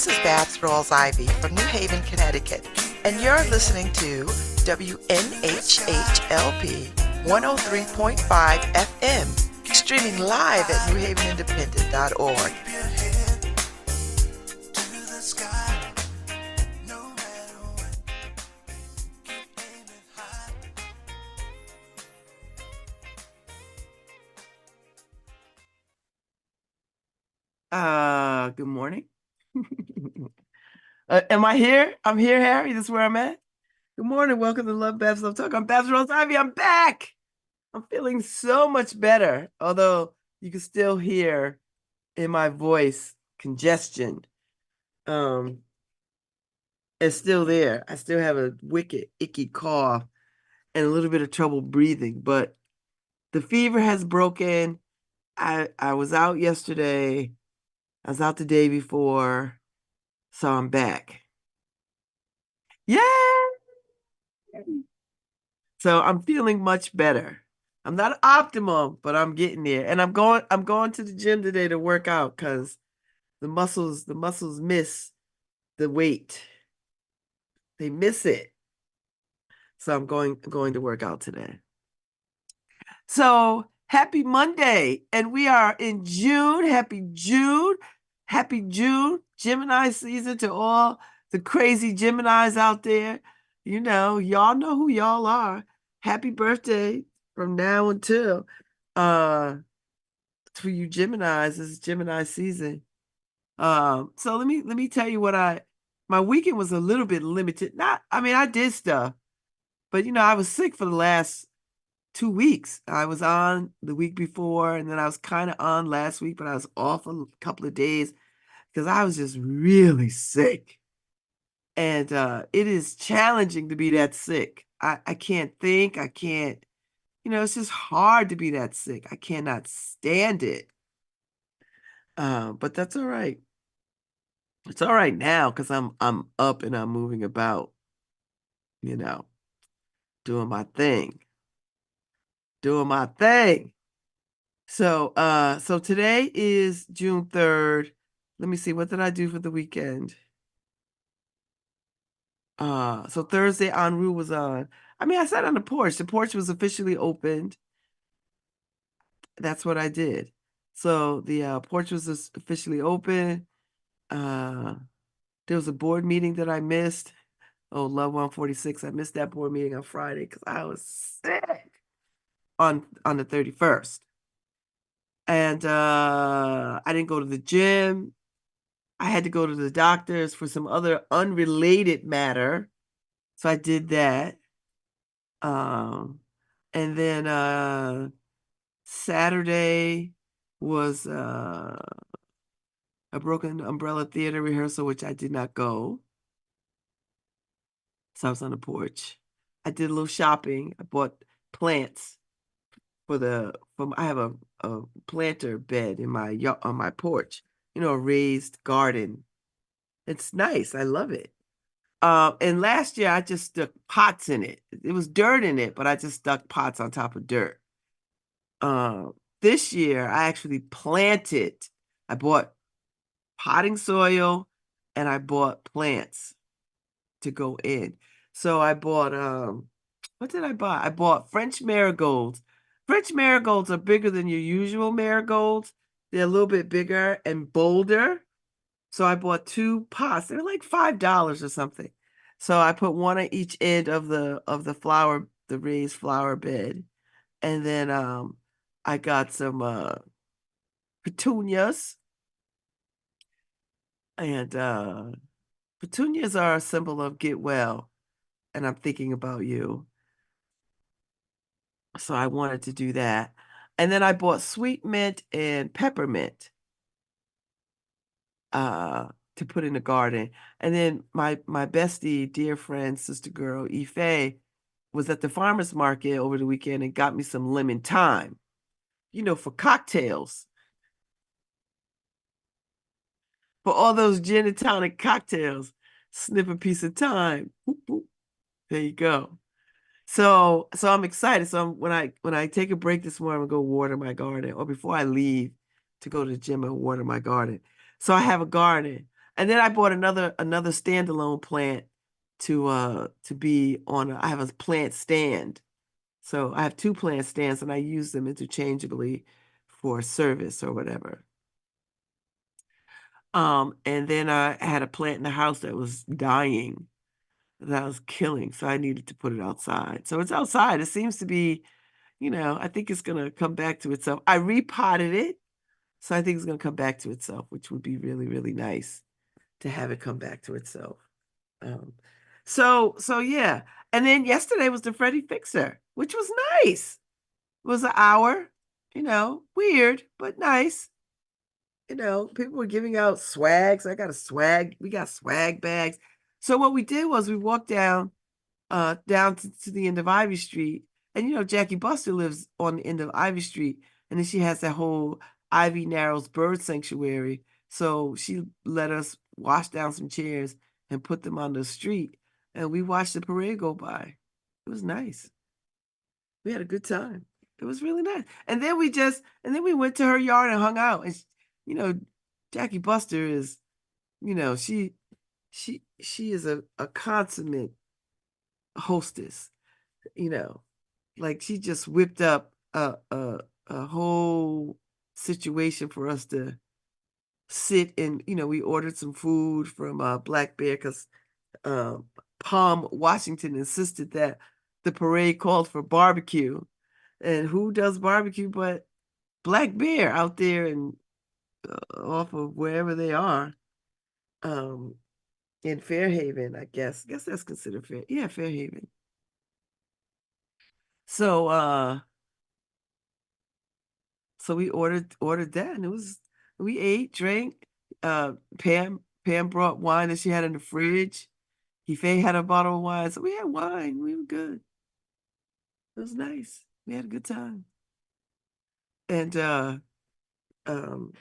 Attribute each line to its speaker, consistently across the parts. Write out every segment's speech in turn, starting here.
Speaker 1: is Babz Rawls-Ivy from New Haven, Connecticut, and you're listening to WNHHLP 103.5 FM, streaming live at newhavenindependent.org.
Speaker 2: Good morning. Am I here? I'm here, Harry. This is where I'm at. Good morning. Welcome to LoveBabz, LoveTalk. I'm Babz Rawls-Ivy. I'm back. I'm feeling so much better, although you can still hear in my voice congestion. It's still there. I still have a wicked, icky cough and a little bit of trouble breathing, but the fever has broken. I was out yesterday. I was out the day before, so I'm back. Yay! So I'm feeling much better. I'm not optimum, but I'm getting there. And I'm going to the gym today to work out because the muscles miss the weight. They miss it. So I'm going to work out today. So happy Monday. And we are in June. Happy June. Happy June. Gemini season to all the crazy Geminis out there. You know, y'all know who y'all are. Happy birthday from now until for you Geminis. This is Gemini season. So let me tell you what my weekend was a little bit limited. I did stuff, but I was sick for the last 2 weeks. I was on the week before, and then I was kind of on last week, but I was off a couple of days because I was just really sick. And it is challenging to be that sick. I can't think. I can't, it's just hard to be that sick. I cannot stand it. But that's all right. It's all right now because I'm up and I'm moving about, doing my thing. Doing my thing. So today is June 3rd. Let me see, what did I do for the weekend? So Thursday, Enru was on. I sat on the porch. The porch was officially opened. That's what I did. So the porch was officially open. There was a board meeting that I missed. Oh, Love 146. I missed that board meeting on Friday because I was sick on the 31st. And I didn't go to the gym. I had to go to the doctor's for some other unrelated matter. So I did that. And then Saturday was a Broken Umbrella Theater rehearsal, which I did not go. So I was on the porch. I did a little shopping. I bought plants I have a planter bed on my porch, a raised garden. It's nice. I love it. And last year I just stuck pots in it. It was dirt in it, but I just stuck pots on top of dirt. This year I actually planted. I bought potting soil and I bought plants to go in. So I bought, what did I buy? I bought French marigolds. French marigolds are bigger than your usual marigolds. They're a little bit bigger and bolder. So I bought 2 pots. They're like $5 or something. So I put one at each end of the raised flower bed. And then I got some petunias. And petunias are a symbol of get well. And I'm thinking about you. So I wanted to do that. And then I bought sweet mint and peppermint to put in the garden. And then my bestie, dear friend, sister girl, Ife, was at the farmer's market over the weekend and got me some lemon thyme, for cocktails. For all those gin and tonic cocktails, snip a piece of thyme. Boop, boop. There you go. So I'm excited. So when I take a break this morning, I'm gonna go water my garden, or before I leave to go to the gym and water my garden. So I have a garden, And then I bought another standalone plant to be on I have a plant stand. So I have two plant stands and I use them interchangeably for service or whatever. And then I had a plant in the house that was dying, that was killing, so I needed to put it outside. So it's outside. It seems to be, I think it's gonna come back to itself. I repotted it, so I think it's gonna come back to itself, which would be really, really nice to have it come back to itself. Um, so yeah. And then yesterday was the Freddie Fixer, which was nice. It was an hour, weird, but nice. People were giving out swags. We got swag bags. So what we did was we walked down to the end of Ivy Street. And Jackie Buster lives on the end of Ivy Street. And then she has that whole Ivy Narrows bird sanctuary. So she let us wash down some chairs and put them on the street. And we watched the parade go by. It was nice. We had a good time. It was really nice. And then we went to her yard and hung out. And you know, Jackie Buster is, she is a consummate hostess, you know. Like she just whipped up a whole situation for us to sit and, we ordered some food from Black Bear because Palm Washington insisted that the parade called for barbecue. And who does barbecue but Black Bear out there and off of wherever they are, um, in Fairhaven, I guess. I guess that's considered fair. Yeah, Fairhaven. So so we ordered that and we ate, drank. Pam brought wine that she had in the fridge. Faye had a bottle of wine. So we had wine. We were good. It was nice. We had a good time. And um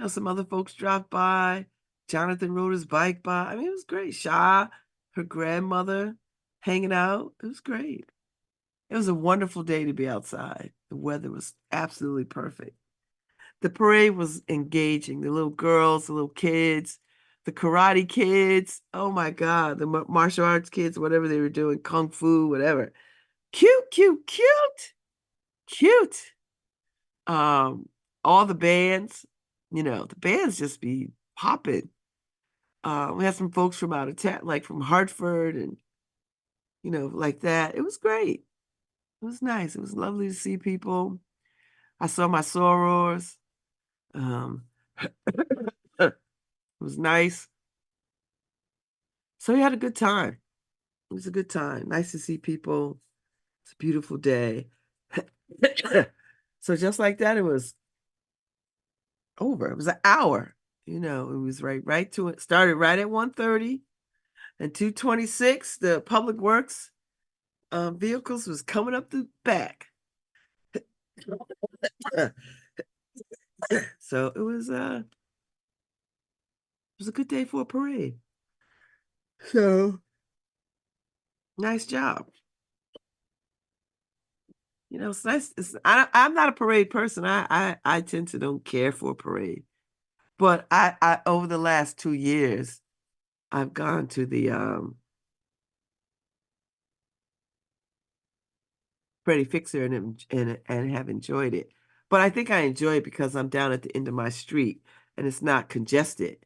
Speaker 2: some other folks dropped by. Jonathan rode his bike by. I mean, it was great. Sha, her grandmother, hanging out. It was great. It was a wonderful day to be outside. The weather was absolutely perfect. The parade was engaging. The little girls, the little kids, the karate kids. Oh my God, the martial arts kids, whatever they were doing, kung fu, whatever. Cute, cute, cute, cute. All the bands, the bands just be popping. We had some folks from out of town, like from Hartford and, like that. It was great. It was nice. It was lovely to see people. I saw my sorors. Um, it was nice. So we had a good time. It was a good time. Nice to see people. It's a beautiful day. So just like that, it was over. It was an hour. It was right to it. Started right at 1:30 and 2:26. The public works vehicles was coming up the back. So it was a good day for a parade. So nice job. It's nice. I'm not a parade person. I tend to don't care for a parade. But I over the last 2 years, I've gone to the Freddie Fixer and have enjoyed it. But I think I enjoy it because I'm down at the end of my street and it's not congested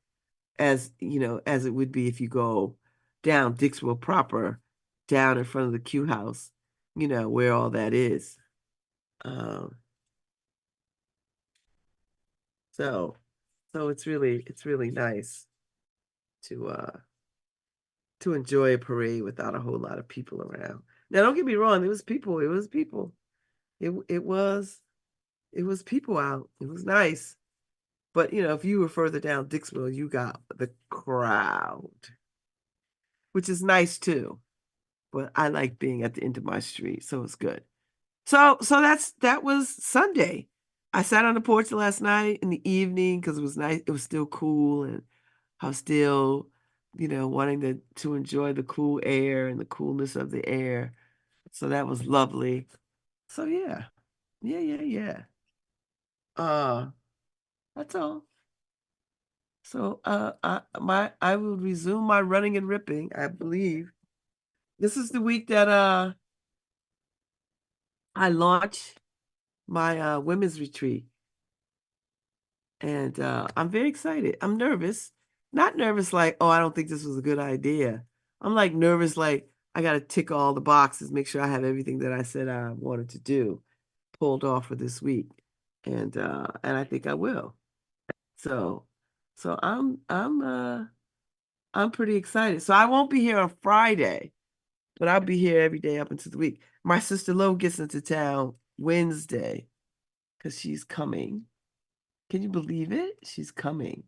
Speaker 2: as it would be if you go down Dixwell proper, down in front of the Q house, where all that is. Um, so it's really nice to enjoy a parade without a whole lot of people around. Now, don't get me wrong, it was people. It was people out. It was nice. But if you were further down Dixville, you got the crowd, which is nice too. But I like being at the end of my street, so it's good. So that was Sunday. I sat on the porch last night in the evening because it was nice. It was still cool, and I was still, wanting to enjoy the cool air and the coolness of the air. So that was lovely. So yeah, yeah. Uh, that's all. So I will resume my running and ripping, I believe. This is the week that I launch my women's retreat. And I'm very excited. I'm nervous. Not nervous like, oh, I don't think this was a good idea. I'm like nervous like I gotta tick all the boxes, make sure I have everything that I said I wanted to do pulled off for this week. And I think I will. So I'm pretty excited. So I won't be here on Friday, but I'll be here every day up until the week. My sister Lo gets into town Wednesday because she's coming. Can you believe it? She's coming.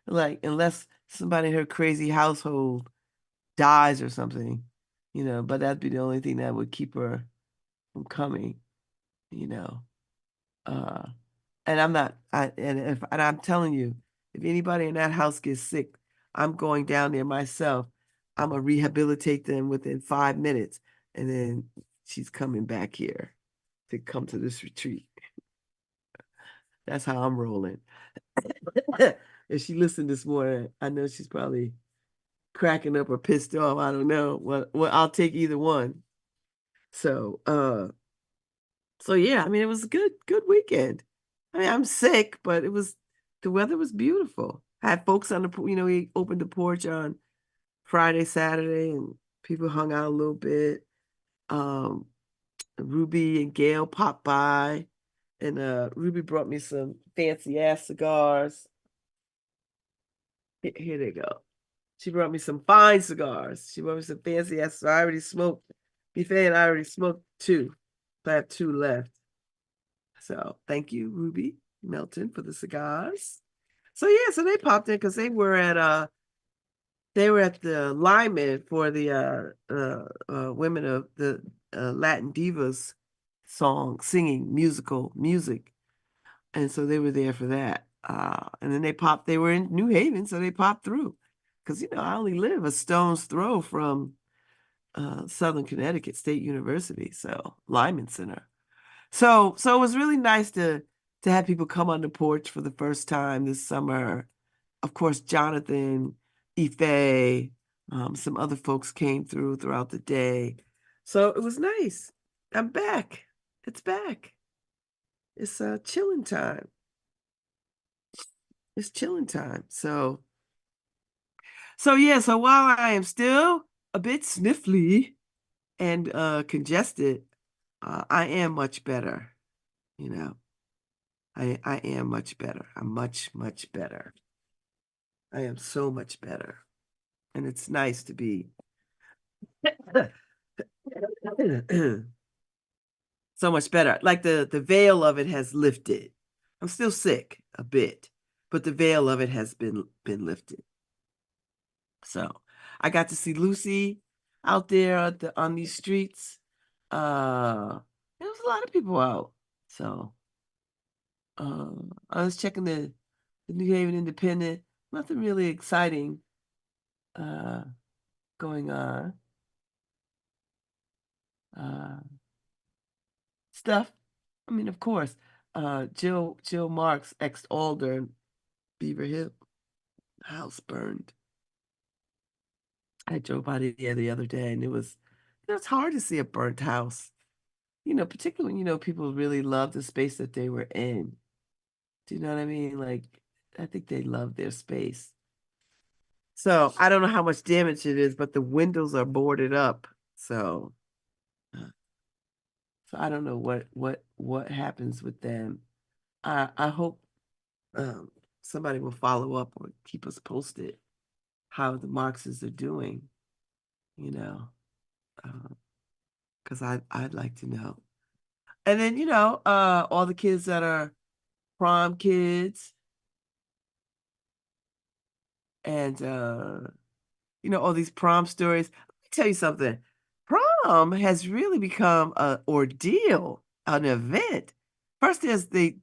Speaker 2: Like, unless somebody in her crazy household dies or something, but that'd be the only thing that would keep her from coming, you know. Uh, and I'm not, and I'm telling you, if anybody in that house gets sick, I'm going down there myself. I'm gonna rehabilitate them within 5 minutes, and then she's coming back here to come to this retreat. That's how I'm rolling. If she listened this morning, I know she's probably cracking up or pissed off. I don't know. Well, I'll take either one. So, so yeah, I mean, it was a good weekend. I mean, I'm sick, but the weather was beautiful. I had folks on we opened the porch on Friday, Saturday, and people hung out a little bit. Um, Ruby and Gail popped by, and Ruby brought me some fancy ass cigars. Here they go. She brought me some fine cigars. She brought me some fancy ass. So I already smoked. Buffet and I already smoked two. So I have two left. So thank you, Ruby Melton, for the cigars. So yeah, so they popped in because they were at the Lyman for the women of the Latin Divas singing music. And so they were there for that. And then they were in New Haven, so they popped through. Because, I only live a stone's throw from Southern Connecticut State University, so Lyman Center. So it was really nice to have people come on the porch for the first time this summer. Of course, Jonathan, Ife, some other folks came throughout the day. So it was nice. I'm back. It's back. It's chilling time. It's chilling time. So yeah, so while I am still a bit sniffly and congested, I am much better. I am much better. I'm much better. I am so much better. And it's nice to be so much better. Like the veil of it has lifted. I'm still sick a bit, but the veil of it has been lifted. So I got to see Lucy out there on these streets. There was a lot of people out. So I was checking the New Haven Independent. Nothing really exciting going on. Stuff. I mean, of course, Jill Marks ex-alder in Beaver Hill, house burned. I drove by there the other day, and it's hard to see a burnt house. Particularly when people really love the space that they were in. Do you know what I mean? Like, I think they love their space. So I don't know how much damage it is, but the windows are boarded up. So I don't know what happens with them. I hope somebody will follow up or keep us posted how the Marxes are doing, because I'd like to know. And then, all the kids that are prom kids and, all these prom stories. Let me tell you something. Prom has really become an ordeal, an event. First, they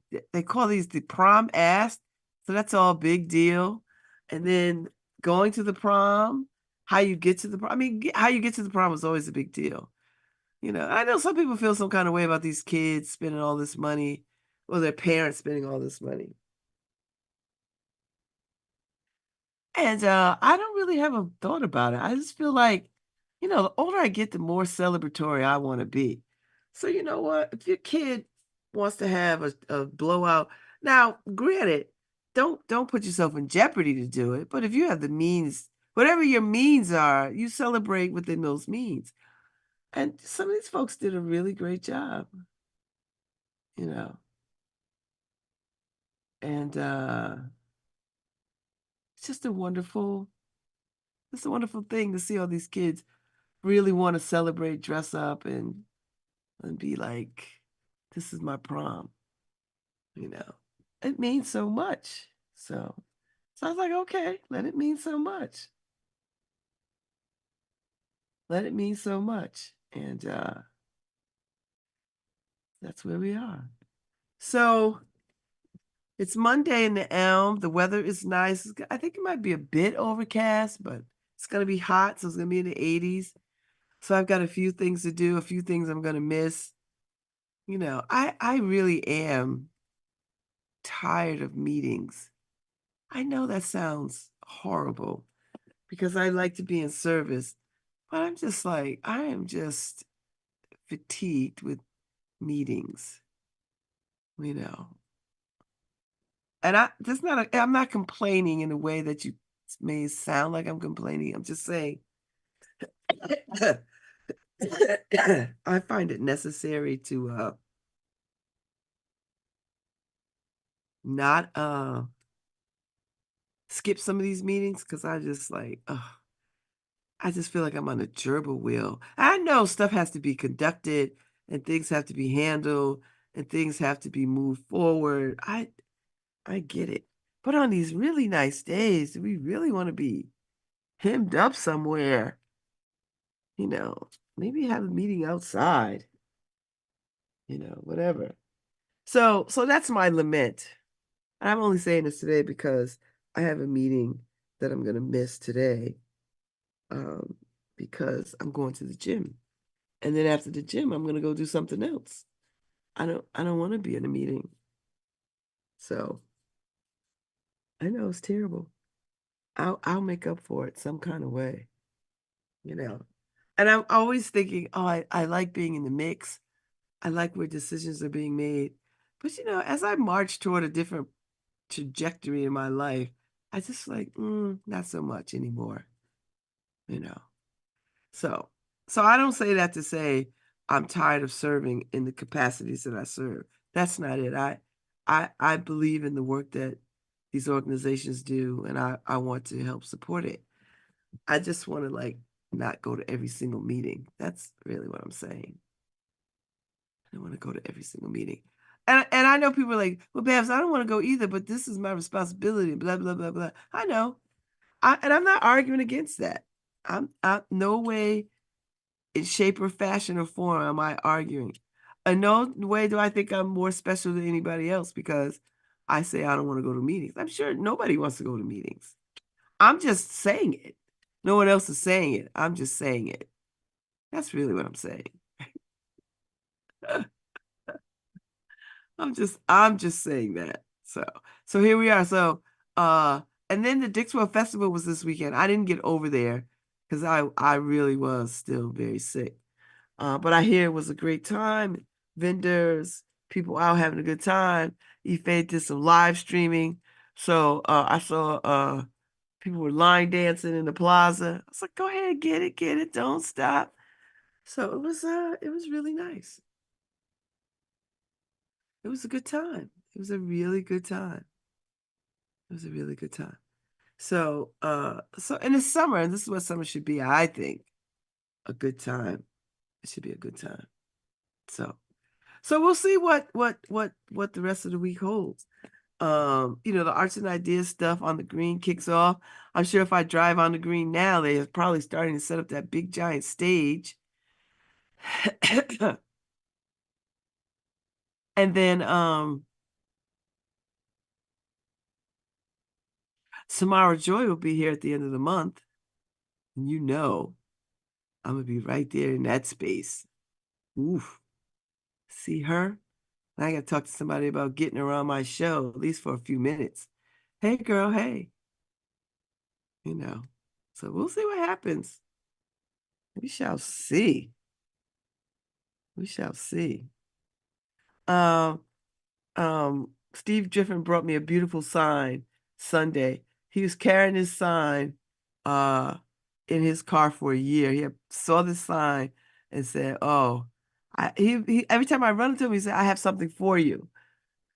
Speaker 2: call these the prom ass, so that's all big deal. And then going to the prom, how you get to the prom. I mean, how you get to the prom is always a big deal. I know some people feel some kind of way about these kids spending all this money, or their parents spending all this money. And I don't really have a thought about it. I just feel like, the older I get, the more celebratory I want to be. So you know what? If your kid wants to have a blowout, now granted, don't put yourself in jeopardy to do it. But if you have the means, whatever your means are, you celebrate within those means. And some of these folks did a really great job, you know. And it's just it's a wonderful thing to see all these kids really want to celebrate, dress up, and be like, this is my prom, you know. It means so much. So I was like, okay, let it mean so much. Let it mean so much. And that's where we are. So it's Monday in the Elm. The weather is nice. I think it might be a bit overcast, but it's gonna be hot, so it's gonna be in the 80s. So I've got a few things to do, a few things I'm gonna miss. I really am tired of meetings. I know that sounds horrible because I like to be in service, but I'm just like, I am just fatigued with meetings, you know. And I'm not complaining in a way that you may sound like I'm complaining. I'm just saying I find it necessary to not skip some of these meetings because I just like, I just feel like I'm on a gerbil wheel. I know stuff has to be conducted and things have to be handled and things have to be moved forward. I get it. But on these really nice days, do we really want to be hemmed up somewhere? Maybe have a meeting outside, whatever. So that's my lament. I'm only saying this today because I have a meeting that I'm going to miss today, um, because I'm going to the gym. And then after the gym, I'm going to go do something else. I don't want to be in a meeting. So I know it's terrible. I'll make up for it some kind of way, you know. And I'm always thinking, oh, I like being in the mix. I like where decisions are being made. But as I march toward a different trajectory in my life, I just like, not so much anymore, you know. So so I don't say that to say I'm tired of serving in the capacities that I serve. That's not it. I believe in the work that these organizations do, and I want to help support it. I just want to like not go to every single meeting. That's really what I'm saying. I don't want to go to every single meeting. And I know people are like, well, Babs, I don't want to go either, but this is my responsibility, blah, blah, blah, blah. I know. And I'm not arguing against that. I'm no way in shape or fashion or form am I arguing. In no way do I think I'm more special than anybody else because I say I don't want to go to meetings. I'm sure nobody wants to go to meetings. I'm just saying it. No one else is saying it. I'm just saying it. That's really what I'm saying. I'm just saying that. So here we are. Uh and then the Dixwell Festival was this weekend. I didn't get over there because I really was still very sick. But I hear it was a great time. Vendors, people out having a good time. Ife did some live streaming. So I saw people were line dancing in the plaza. I was like, go ahead, get it, don't stop. So it was really nice. It was a good time. It was a really good time. It was a really good time. So in the summer, and this is what summer should be, I think, a good time. It should be a good time. So so we'll see what the rest of the week holds. The Arts and Ideas stuff on the green kicks off. I'm sure if I drive on the green now, they are probably starting to set up that big giant stage. And then Samara Joy will be here at the end of the month. And I'm gonna be right there in that space. Oof. See her? I gotta talk to somebody about getting her on my show, at least for a few minutes. Hey girl, hey. you know. So we'll see what happens. We shall see. We shall see. Um, Steve Griffin brought me a beautiful sign Sunday. He was carrying his sign uh in his car for a year. Saw this sign and said, "Oh, he every time I run into him, he said, I have something for you."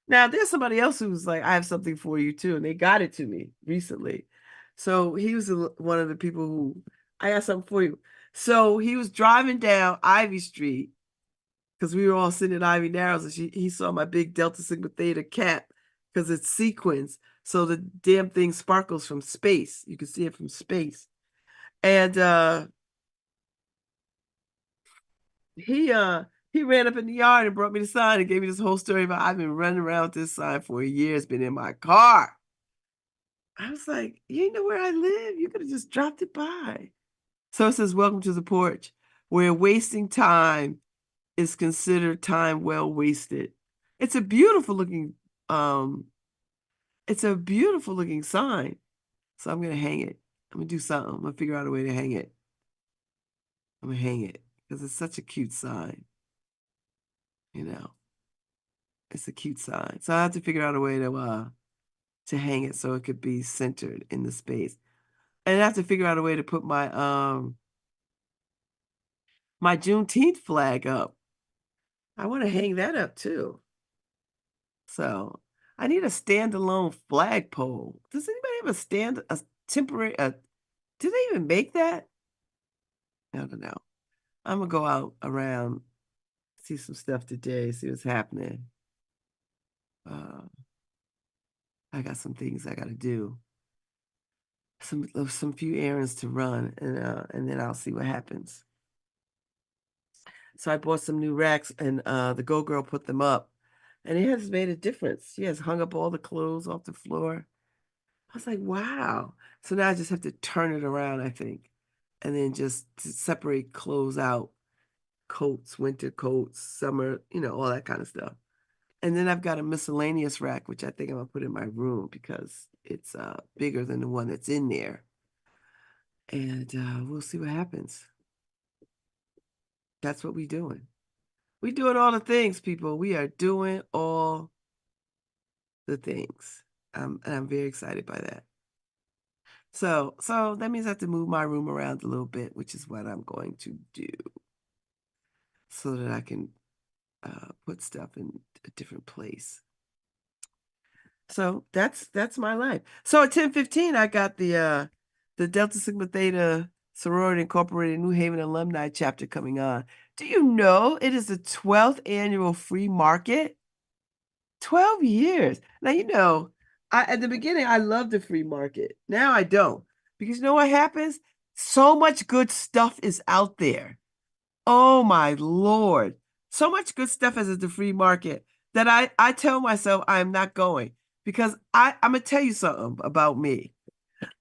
Speaker 2: Now, there's somebody else who's like, I have something for you too, and they got it to me recently. So he was one of the people who, I got something for you. So he was driving down Ivy Street because we were all sitting at Ivy Narrows, and he saw my big Delta Sigma Theta cap because it's sequins. So the damn thing sparkles from space. You can see it from space. And he ran up in the yard and brought me the sign and gave me this whole story about I've been running around with this sign for a year. It's been in my car. I was like, you know where I live? You could have just dropped it by. So it says, welcome to the porch, where wasting time is considered time well wasted. It's a beautiful looking, sign. So I'm gonna hang it. I'm gonna do something. I'm gonna figure out a way to hang it. I'm gonna hang it because it's such a cute sign. You know, it's a cute sign. So I have to figure out a way to hang it so it could be centered in the space. And I have to figure out a way to put my Juneteenth flag up. I want to hang that up too. So I need a standalone flagpole. Does anybody have a temporary, do they even make that? I don't know. I'm gonna go out around, see some stuff today, see what's happening. I got some things I gotta do. Some few errands to run, and then I'll see what happens. So I bought some new racks, and the Go Girl put them up, and it has made a difference. She has hung up all the clothes off the floor. I was like, wow. So now I just have to turn it around, I think, and then just to separate clothes out, coats, winter coats, summer, all that kind of stuff. And then I've got a miscellaneous rack, which I think I'm gonna put in my room because it's bigger than the one that's in there. And we'll see what happens. That's what we're doing. We're doing all the things, people. We are doing all the things. And I'm very excited by that. So that means I have to move my room around a little bit, which is what I'm going to do so that I can put stuff in a different place. So that's my life. So at 10:15, I got the Delta Sigma Theta Sorority Incorporated New Haven Alumni chapter coming on. Do you know it is the 12th annual free market? 12 years. Now, at the beginning, I loved the free market. Now I don't. Because you know what happens? So much good stuff is out there. Oh my Lord. So much good stuff is at the free market that I tell myself I am not going. Because I'm going to tell you something about me.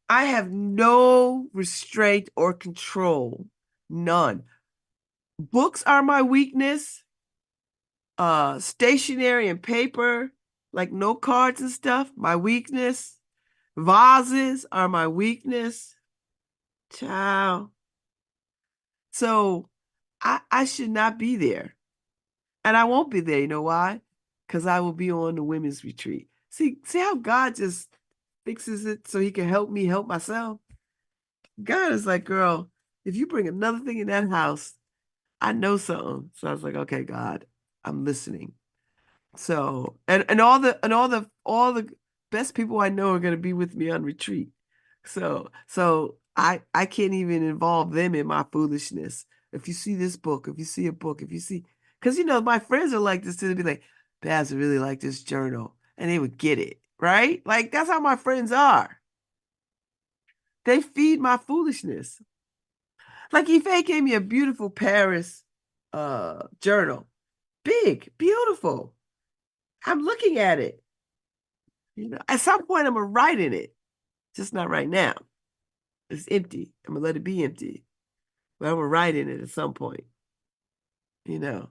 Speaker 2: I have no restraint or control. None. Books are my weakness. Stationery and paper, like note cards and stuff, my weakness. Vases are my weakness. Child. So I should not be there. And I won't be there. You know why? Because I will be on the women's retreat. See how God just fixes it so he can help me help myself? God is like, girl, if you bring another thing in that house, I know something. So I was like, okay, God, I'm listening. So and all the best people I know are gonna be with me on retreat. So I can't even involve them in my foolishness. If you see this book, if you see a book, if you see, because my friends are like this too. They'd be like, Babz, I really like this journal, and they would get it, right? Like that's how my friends are. They feed my foolishness. Like Ife gave me a beautiful Paris journal. Big, beautiful. I'm looking at it. At some point I'm gonna write in it, just not right now. It's empty. I'm gonna let it be empty, but I'm gonna write in it at some point. You know.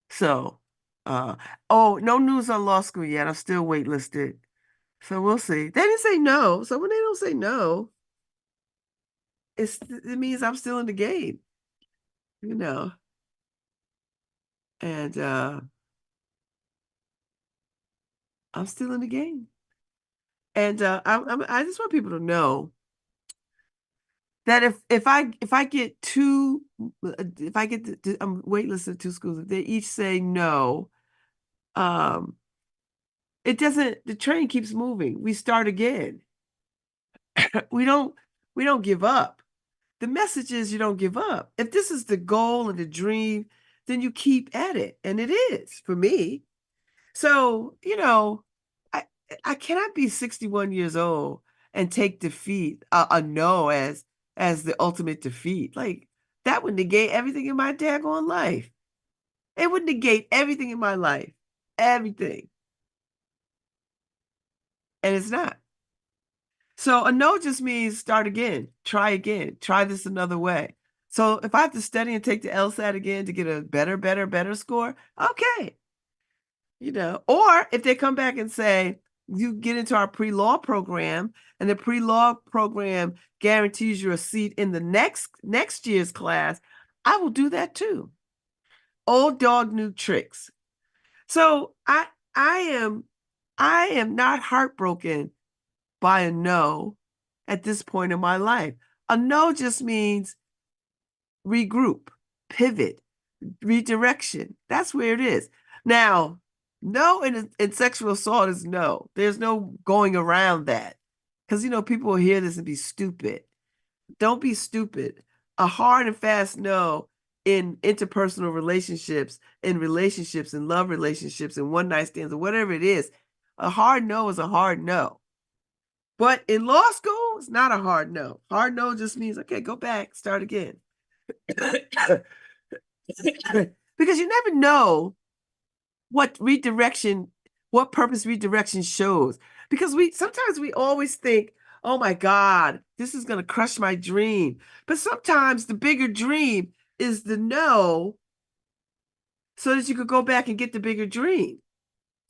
Speaker 2: So, oh, no news on law school yet. I'm still waitlisted. So we'll see. They didn't say no. So when they don't say no, it means I'm still in the game, you know. And I'm still in the game. And I just want people to know that if I get two, if I get I'm waitlisted at two schools, if they each say no, um, it doesn't. The train keeps moving. We start again. we don't we don't give up. The message is you don't give up. If this is the goal and the dream, then you keep at it, and it is for me. So, I I cannot be 61 years old and take defeat, a no as the ultimate defeat. Like, that would negate everything in my daggone life. It would negate everything in my life. Everything. And it's not. So a no just means start again, try this another way. So if I have to study and take the LSAT again to get a better score, okay. Or if they come back and say, you get into our pre-law program and the pre-law program guarantees you a seat in the next year's class, I will do that too. Old dog, new tricks. So I am not heartbroken by a no at this point in my life. A no just means regroup, pivot, redirection. That's where it is. Now, no in sexual assault is no. There's no going around that. Because, people will hear this and be stupid. Don't be stupid. A hard and fast no in interpersonal relationships, in love relationships, in one night stands, or whatever it is, a hard no is a hard no. But in law school, it's not a hard no. Hard no just means, okay, go back, start again. Because you never know what purpose redirection shows. Because sometimes we always think, oh my God, this is going to crush my dream. But sometimes the bigger dream is the no, so that you could go back and get the bigger dream.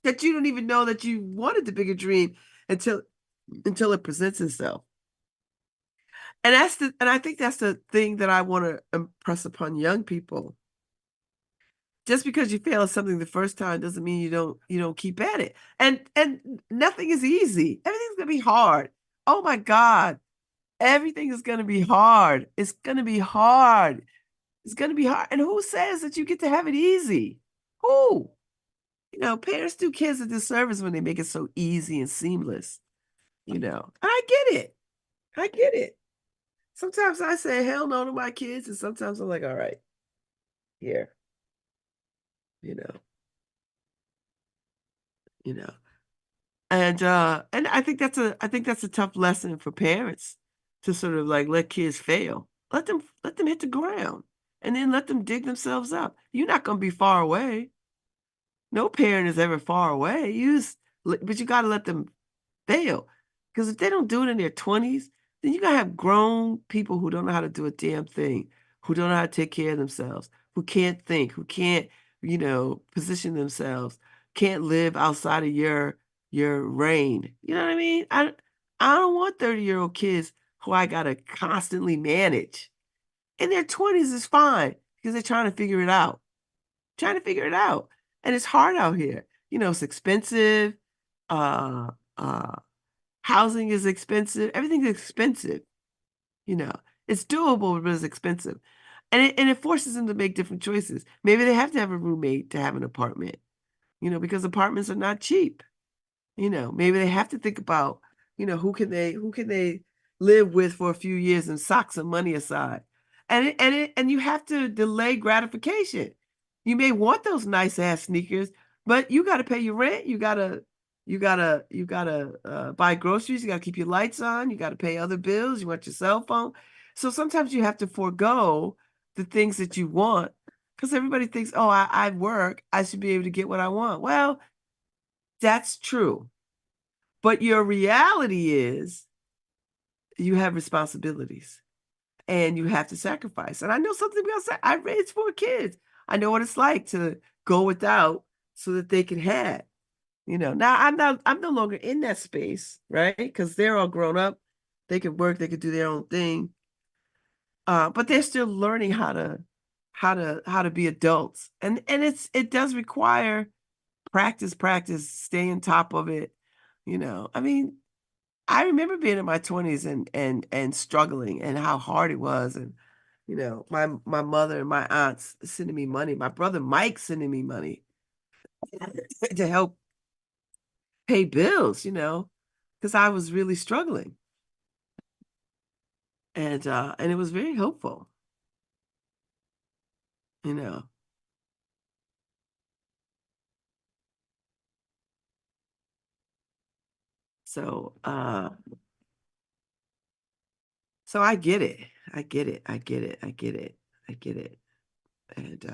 Speaker 2: That you don't even know that you wanted the bigger dream until it presents itself. And I think that's the thing that I want to impress upon young people. Just because you fail at something the first time doesn't mean you don't keep at it. And nothing is easy. Everything's gonna be hard. Oh my God. Everything is gonna be hard. It's gonna be hard. It's gonna be hard. And who says that you get to have it easy? Who? Parents do kids a disservice when they make it so easy and seamless. I get it. I get it. Sometimes I say hell no to my kids, and sometimes I'm like, all right, here, you know, you know. And I think that's a tough lesson for parents to sort of like let kids fail. Let them hit the ground and then let them dig themselves up. You're not gonna be far away. No parent is ever far away. But you gotta let them fail. Because if they don't do it in their 20s, then you're gonna have grown people who don't know how to do a damn thing, who don't know how to take care of themselves, who can't think, who can't, position themselves, can't live outside of your reign. You know what I mean? I don't want 30-year-old kids who I gotta constantly manage. In their 20s is fine because they're trying to figure it out. Trying to figure it out. And it's hard out here. It's expensive. Uh uh Housing is expensive. Everything's expensive. You know, it's doable, but it's expensive. And it forces them to make different choices. Maybe they have to have a roommate to have an apartment, because apartments are not cheap. Maybe they have to think about, who can they live with for a few years and sock some money aside. And you have to delay gratification. You may want those nice ass sneakers, but you got to pay your rent. You gotta buy groceries. You gotta keep your lights on. You gotta pay other bills. You want your cell phone. So sometimes you have to forego the things that you want because everybody thinks, oh, I work. I should be able to get what I want. Well, that's true. But your reality is you have responsibilities and you have to sacrifice. And I know something else. I raised 4 kids. I know what it's like to go without so that they can have. Now I'm no longer in that space, right? Because they're all grown up. They could work, they could do their own thing. But they're still learning how to be adults. And it does require practice, stay on top of it. I mean, I remember being in my 20s and struggling and how hard it was. And, my mother and my aunts sending me money, my brother Mike sending me money to help pay bills, because I was really struggling. And it was very helpful, you know. So so I get it. I get it. I get it. I get it. I get it. And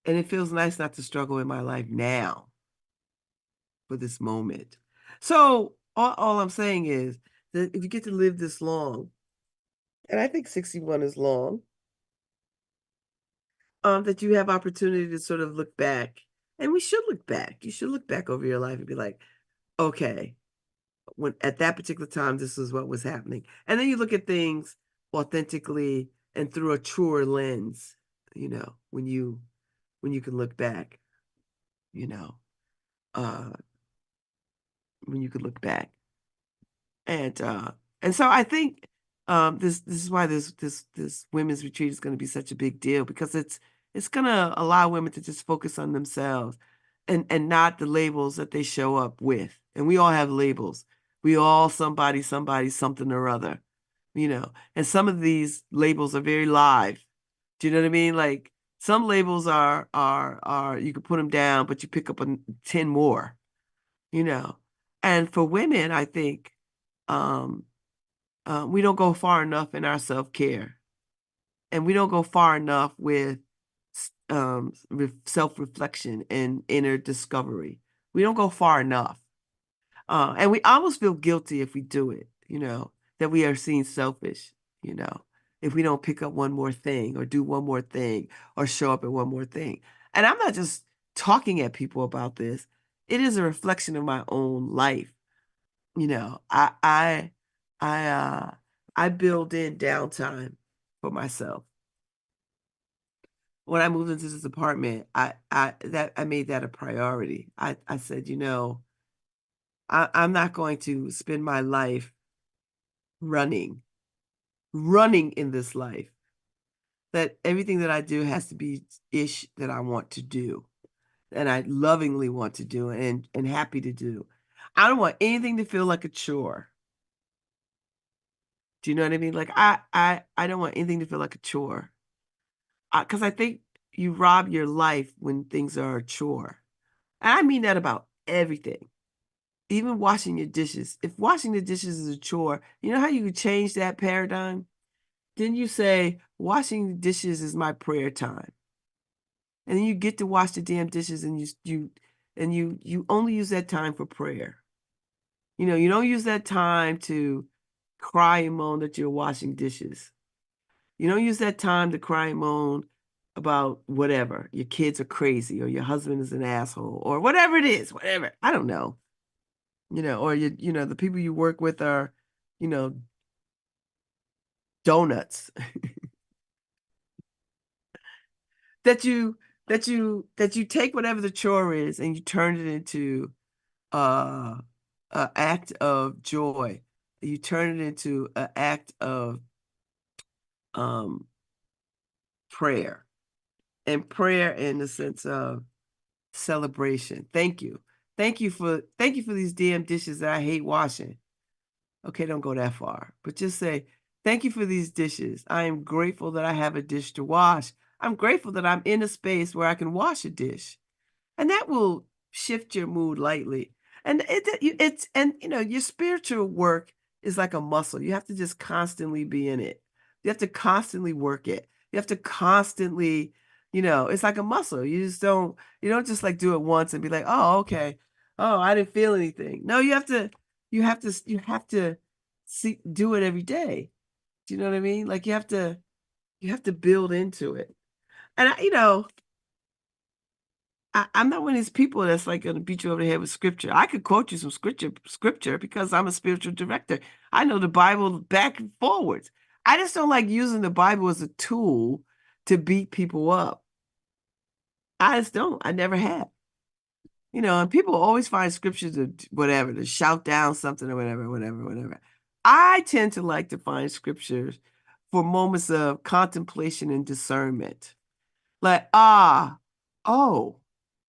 Speaker 2: it feels nice not to struggle in my life now for this moment. So all I'm saying is that if you get to live this long, and I think 61 is long, that you have opportunity to sort of look back. And we should look back. You should look back over your life and be like, okay, when at that particular time, this is what was happening. And then you look at things authentically and through a truer lens, when you can look back, you know, uh, when you could look back. And so I think this is why this women's retreat is going to be such a big deal, because it's going to allow women to just focus on themselves and not the labels that they show up with. And we all have labels. We all somebody, something or other, And some of these labels are very live. Do you know what I mean? Like some labels are you can put them down, but you pick up 10 more, you know. And for women, I think um, we don't go far enough in our self-care, and we don't go far enough with self-reflection and inner discovery. We don't go far enough. And we almost feel guilty if we do it, that we are seen selfish, you know, if we don't pick up one more thing or do one more thing or show up at one more thing. And I'm not just talking at people about this. It is a reflection of my own life. You know, I I build in downtime for myself. When I moved into this apartment, I made that a priority. I said, I'm not going to spend my life running, running in this life. That everything that I do has to be ish that I want to do, and I lovingly want to do and happy to do. I don't want anything to feel like a chore. Do you know what I mean? Like I don't want anything to feel like a chore. Because I think you rob your life when things are a chore. And I mean that about everything. Even washing your dishes. If washing the dishes is a chore, you know how you could change that paradigm? Then you say, washing the dishes is my prayer time. And then you get to wash the damn dishes and you only use that time for prayer. You don't use that time to cry and moan that you're washing dishes. You don't use that time to cry and moan about whatever. Your kids are crazy or your husband is an asshole or whatever it is, whatever. I don't know. Or the people you work with are, you know, donuts. that you take whatever the chore is and you turn it into an act of joy. You turn it into an act of um prayer. And prayer in the sense of celebration. Thank you. Thank you for these damn dishes that I hate washing. Okay, don't go that far. But just say, thank you for these dishes. I am grateful that I have a dish to wash. I'm grateful that I'm in a space where I can wash a dish. And that will shift your mood lightly. And your spiritual work is like a muscle. You have to just constantly be in it. You have to constantly work it. You have to constantly, it's like a muscle. You don't just like do it once and be like, oh, okay. Oh, I didn't feel anything. No, you have to do it every day. Do you know what I mean? Like you have to build into it. And I'm not one of these people that's like going to beat you over the head with scripture. I could quote you some scripture because I'm a spiritual director. I know the Bible back and forwards. I just don't like using the Bible as a tool to beat people up. I just don't. I never have. And people always find scriptures to whatever, to shout down something or whatever. I tend to like to find scriptures for moments of contemplation and discernment. Like, oh,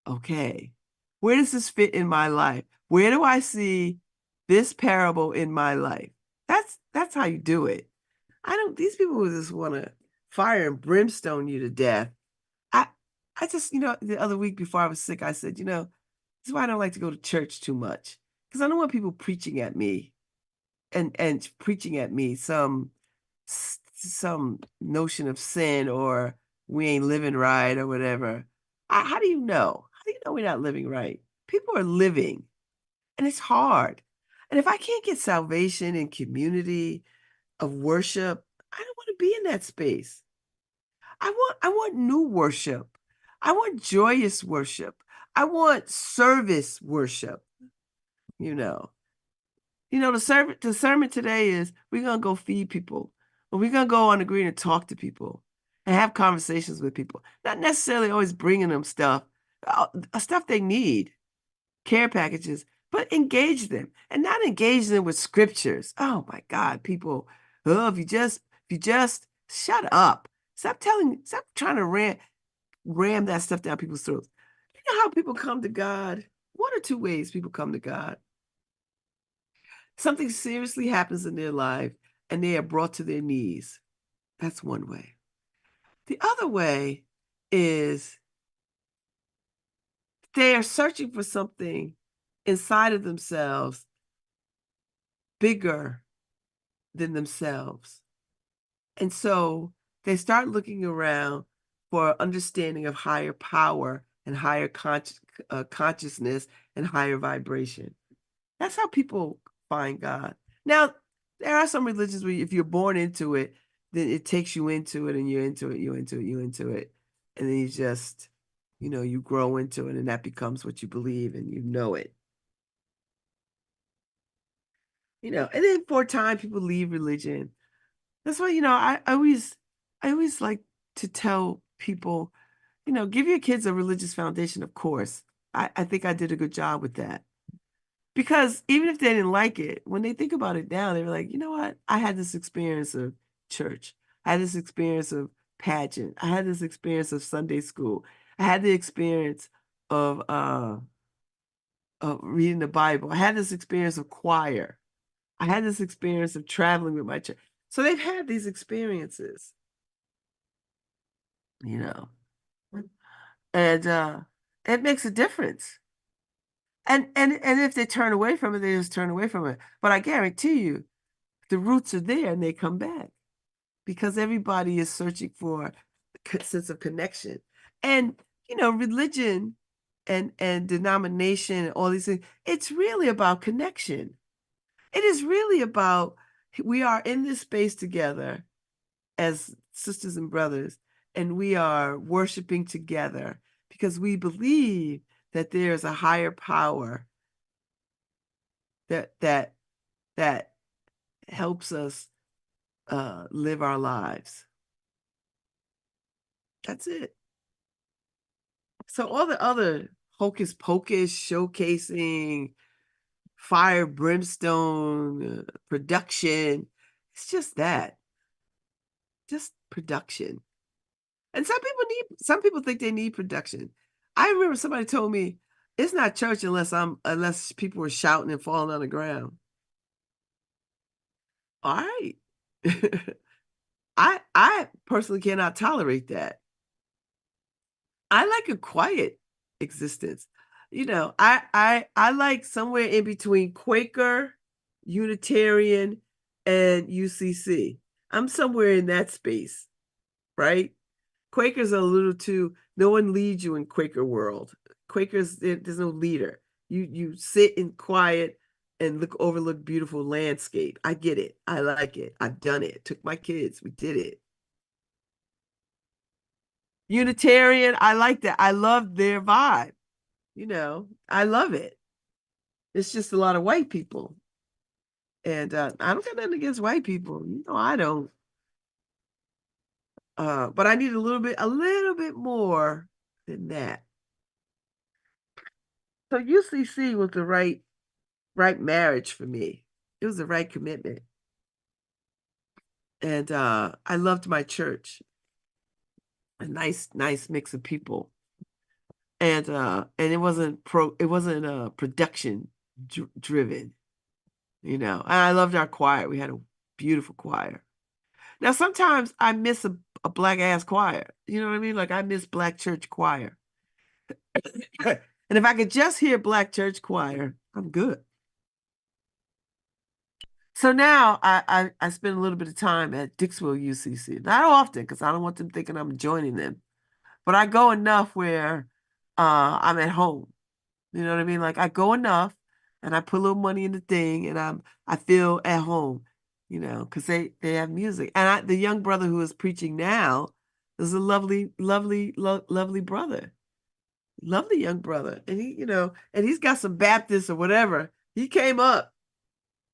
Speaker 2: okay. Where does this fit in my life? Where do I see this parable in my life? That's how you do it. These people who just want to fire and brimstone you to death. I I just, the other week before I was sick, I said, this is why I don't like to go to church too much. Because I don't want people preaching at me and preaching at me some notion of sin or we ain't living right or whatever. How do you know? How do you know we're not living right? People are living, and it's hard. And if I can't get salvation and community of worship, I don't want to be in that space. I want new worship. I want joyous worship. I want service worship, you know. The sermon today is we're gonna go feed people, or we're gonna go on the green and talk to people and have conversations with people. Not necessarily always bringing them stuff they need, care packages, but engage them and not engage them with scriptures. Oh my God, people, if you just shut up. Stop trying to ram that stuff down people's throats. You know how people come to God? One or two ways people come to God. Something seriously happens in their life and they are brought to their knees. That's one way. The other way is they are searching for something inside of themselves bigger than themselves. And so they start looking around for understanding of higher power and higher consciousness and higher vibration. That's how people find God. Now, there are some religions where if you're born into it, then it takes you into it and you're into it, you're into it, you're into it. And then you just, you grow into it and that becomes what you believe and you know it. And then for a time people leave religion. That's why, I always like to tell people, give your kids a religious foundation, of course. I think I did a good job with that. Because even if they didn't like it, when they think about it now, they were like, you know what? I had this experience of church. I had this experience of pageant. I had this experience of Sunday school. I had the experience of reading the Bible. I had this experience of choir. I had this experience of traveling with my church. So they've had these experiences, you know, and it makes a difference. And if they turn away from it, they just turn away from it. But I guarantee you, the roots are there and they come back because everybody is searching for a sense of connection. And religion and denomination and all these things, it's really about connection. It is really about we are in this space together as sisters and brothers, and we are worshiping together because we believe that there's a higher power that that helps us live our lives. That's it. So all the other hocus pocus, showcasing, fire, brimstone, production, it's just that, just production. And some people think they need production. I remember somebody told me it's not church unless people are shouting and falling on the ground. All right. I personally cannot tolerate that. I like a quiet existence. I like somewhere in between Quaker, Unitarian, and UCC. I'm somewhere in that space, right? Quakers are a little too, no one leads you in Quaker world. Quakers, there's no leader. You sit in quiet and overlook beautiful landscape. I get it. I like it. I've done it. Took my kids. We did it. Unitarian, I like that. I love their vibe. You know, I love it. It's just a lot of white people. And I don't got nothing against white people. You know, I don't. But I need a little bit more than that. So UCC was the right marriage for me. It was the right commitment. And I loved my church. A nice mix of people. And it wasn't production driven, you know. And I loved our choir. We had a beautiful choir. Now sometimes I miss a black ass choir. You know what I mean? Like I miss black church choir. And if I could just hear black church choir, I'm good. So now I spend a little bit of time at Dixwell UCC. Not often, because I don't want them thinking I'm joining them. But I go enough where I'm at home. You know what I mean? Like I go enough and I put a little money in the thing and I feel at home, you know, because they have music. And the young brother who is preaching now is a lovely brother. Lovely young brother. And he, you know, and he's got some Baptist or whatever. He came up,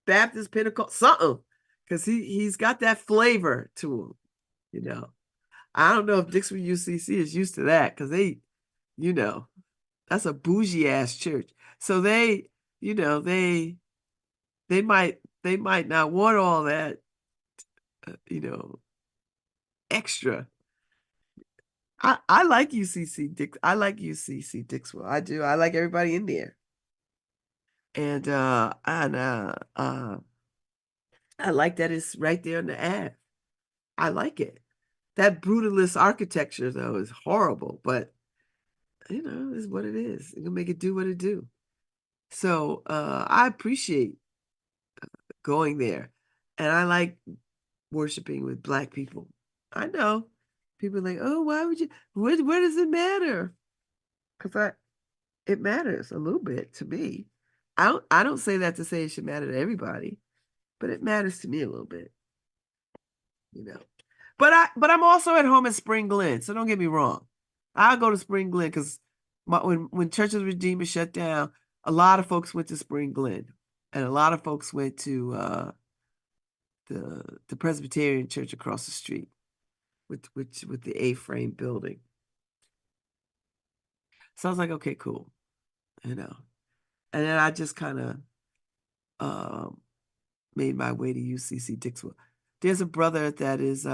Speaker 2: Baptist, Pentecost, something. Because he's got that flavor to him, you know. I don't know if Dixon UCC is used to that because they, you know, that's a bougie ass church. So they, you know, they might not want all that, you know, extra. I like UCC I like UCC Dixwell. I do. I like everybody in there. And I like that it's right there on the Ave. I like it. That brutalist architecture though is horrible, but you know, is what it is. You can make it do what it do. So I appreciate going there. And I like worshiping with black people. I know. People are like, oh, why would you where does it matter? Because it matters a little bit to me. I don't say that to say it should matter to everybody, but it matters to me a little bit, you know. But I'm also at home at Spring Glen, so don't get me wrong. I'll go to Spring Glen because when Church of the Redeemer shut down, a lot of folks went to Spring Glen, and a lot of folks went to the Presbyterian church across the street with the A-frame building. So I was like, okay, cool, you know. And then I just kind of made my way to UCC Dixwell. There's a brother that is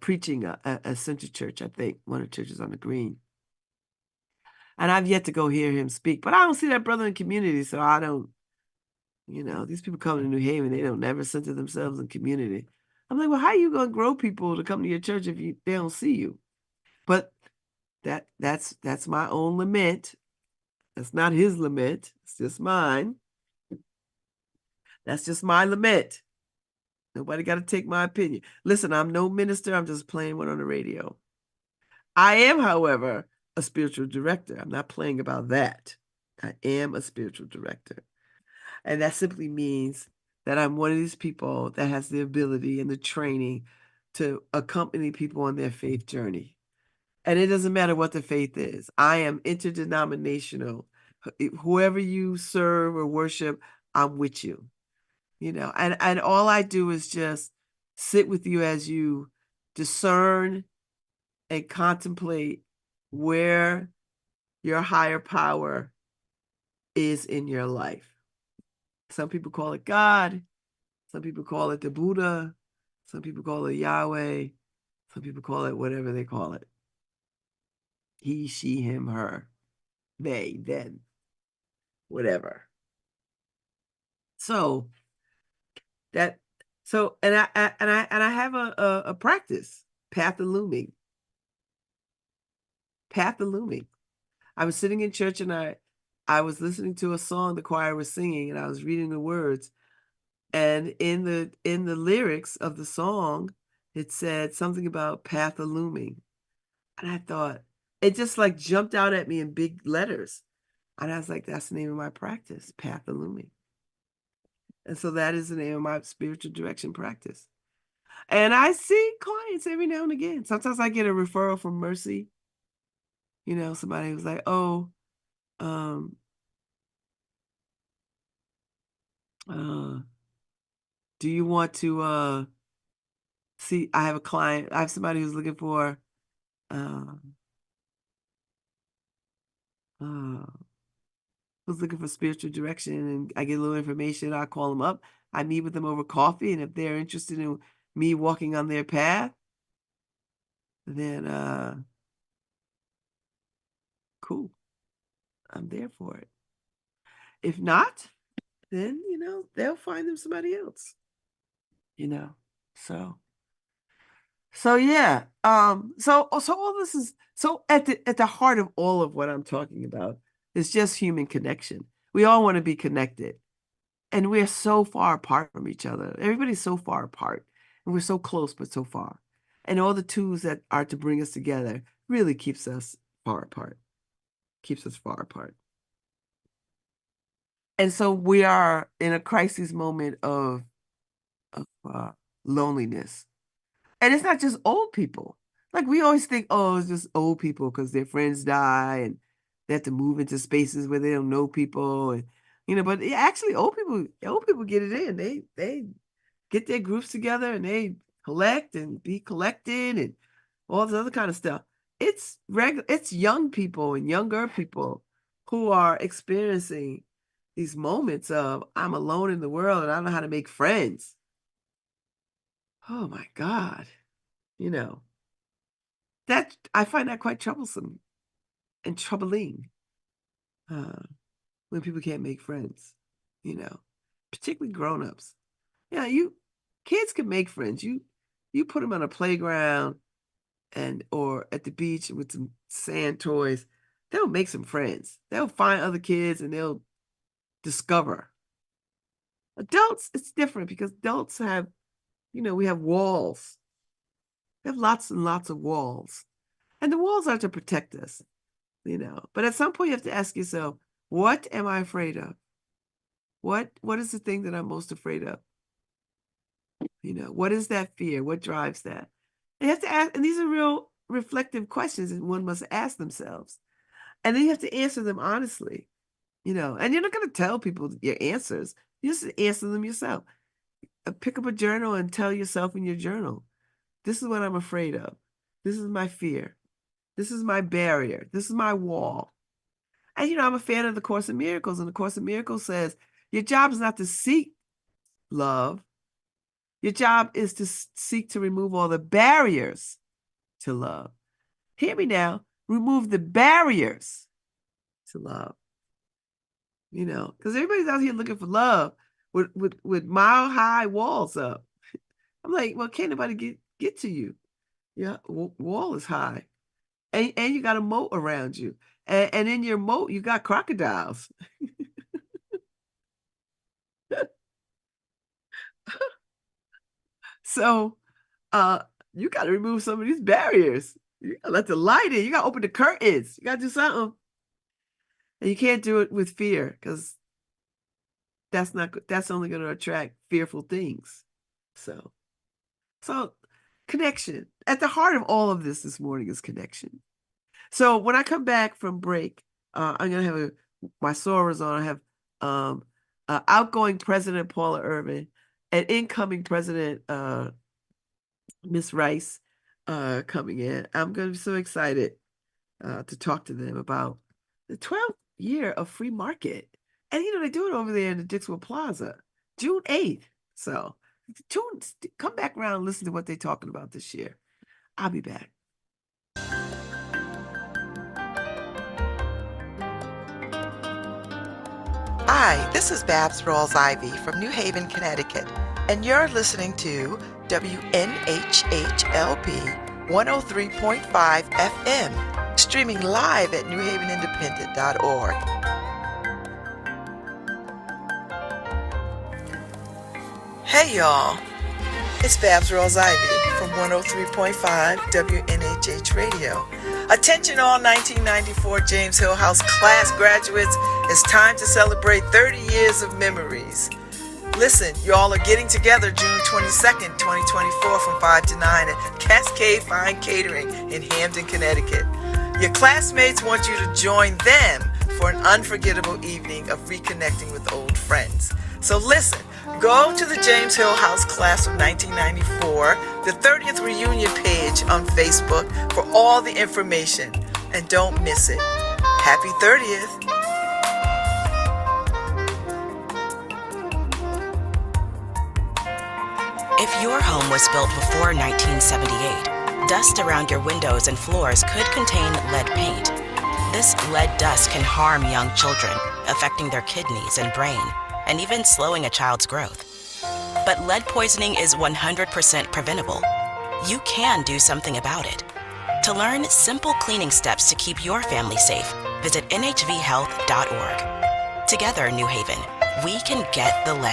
Speaker 2: preaching at Center Church, I think, one of the churches on the Green. And I've yet to go hear him speak, but I don't see that brother in community, so I don't, you know, these people come to New Haven, they don't never center themselves in community. I'm like, well, how are you going to grow people to come to your church if they don't see you? But that's my own lament. That's not his lament. It's just mine. That's just my lament. Nobody got to take my opinion. Listen, I'm no minister. I'm just playing one on the radio. I am, however, a spiritual director. I'm not playing about that. I am a spiritual director. And that simply means that I'm one of these people that has the ability and the training to accompany people on their faith journey. And it doesn't matter what the faith is. I am interdenominational. Whoever you serve or worship, I'm with you. You know, and all I do is just sit with you as you discern and contemplate where your higher power is in your life. Some people call it God. Some people call it the Buddha. Some people call it Yahweh. Some people call it whatever they call it. He, she, him, her, they, them, whatever. So and I have a practice, Path of Looming. Path of Looming. I was sitting in church and I was listening to a song the choir was singing and I was reading the words. And in the lyrics of the song, it said something about Path of Looming. And I thought, it just like jumped out at me in big letters. And I was like, that's the name of my practice, Path of Looming. And so that is the name of my spiritual direction practice. And I see clients every now and again. Sometimes I get a referral from Mercy. Somebody who's like, oh, um, do you want to see? I have a client. I have somebody who's looking for um, uh, who's looking for spiritual direction, and I get a little information. I call them up. I meet with them over coffee, and if they're interested in me walking on their path, then cool. I'm there for it. If not, then they'll find them somebody else. So yeah. So all this is at the heart of all of what I'm talking about is just human connection. We all want to be connected, and we're so far apart from each other. Everybody's so far apart, and we're so close but so far. And all the tools that are to bring us together really keeps us far apart. Keeps us far apart. And so we are in a crisis moment of loneliness. And it's not just old people. Like we always think, oh, it's just old people because their friends die and they have to move into spaces where they don't know people. And but actually old people get it in. They get their groups together and they collect and be collected and all this other kind of stuff. It's young people and younger people who are experiencing these moments of I'm alone in the world and I don't know how to make friends. Oh my God. That I find that quite troublesome and troubling when people can't make friends, particularly grown-ups. Yeah, kids can make friends. You put them on a playground or at the beach with some sand toys, they'll make some friends. They'll find other kids and they'll discover. Adults, it's different because adults have, we have walls. We have lots and lots of walls. And the walls are to protect us, But at some point you have to ask yourself, what am I afraid of? What is the thing that I'm most afraid of? What is that fear? What drives that? And you have to ask, and these are real reflective questions that one must ask themselves. And then you have to answer them honestly, and you're not going to tell people your answers. You just answer them yourself. Pick up a journal and tell yourself in your journal, this is what I'm afraid of. This is my fear. This is my barrier. This is my wall. And, I'm a fan of the Course in Miracles. And the Course in Miracles says, your job is not to seek love. Your job is to seek to remove all the barriers to love. Hear me now. Remove the barriers to love. Because everybody's out here looking for love with mile-high walls up. I'm like, well, can't nobody get to you? Yeah, wall is high. And you got a moat around you. And in your moat, you got crocodiles. So you got to remove some of these barriers. You got to let the light in. You got to open the curtains. You got to do something. And you can't do it with fear because that's only going to attract fearful things. So connection. At the heart of all of this morning is connection. So when I come back from break, I'm going to have my Soras on. I have outgoing President Paula Irvin and incoming President Miss Rice coming in. I'm going to be so excited to talk to them about the 12th year of free market. And, they do it over there in the Dixwell Plaza, June 8th. So come back around and listen to what they're talking about this year. I'll be back.
Speaker 1: Hi, this is Babz Rawls-Ivy from New Haven, Connecticut, and you're listening to WNHHLP 103.5 FM, streaming live at newhavenindependent.org. Hey y'all, it's Babz Rawls-Ivy from 103.5 WNHH Radio. Attention all 1994 James Hill House class graduates, it's time to celebrate 30 years of memories. Listen, y'all are getting together June 22nd, 2024 from 5 to 9 at Cascade Fine Catering in Hamden, Connecticut. Your classmates want you to join them for an unforgettable evening of reconnecting with old friends. So listen, go to the James Hill House Class of 1994, the 30th reunion page on Facebook for all the information. And don't miss it. Happy 30th.
Speaker 3: If your home was built before 1978, dust around your windows and floors could contain lead paint. This lead dust can harm young children, affecting their kidneys and brain, and even slowing a child's growth. But lead poisoning is 100% preventable. You can do something about it. To learn simple cleaning steps to keep your family safe, visit nhvhealth.org. Together, New Haven, we can get the lead.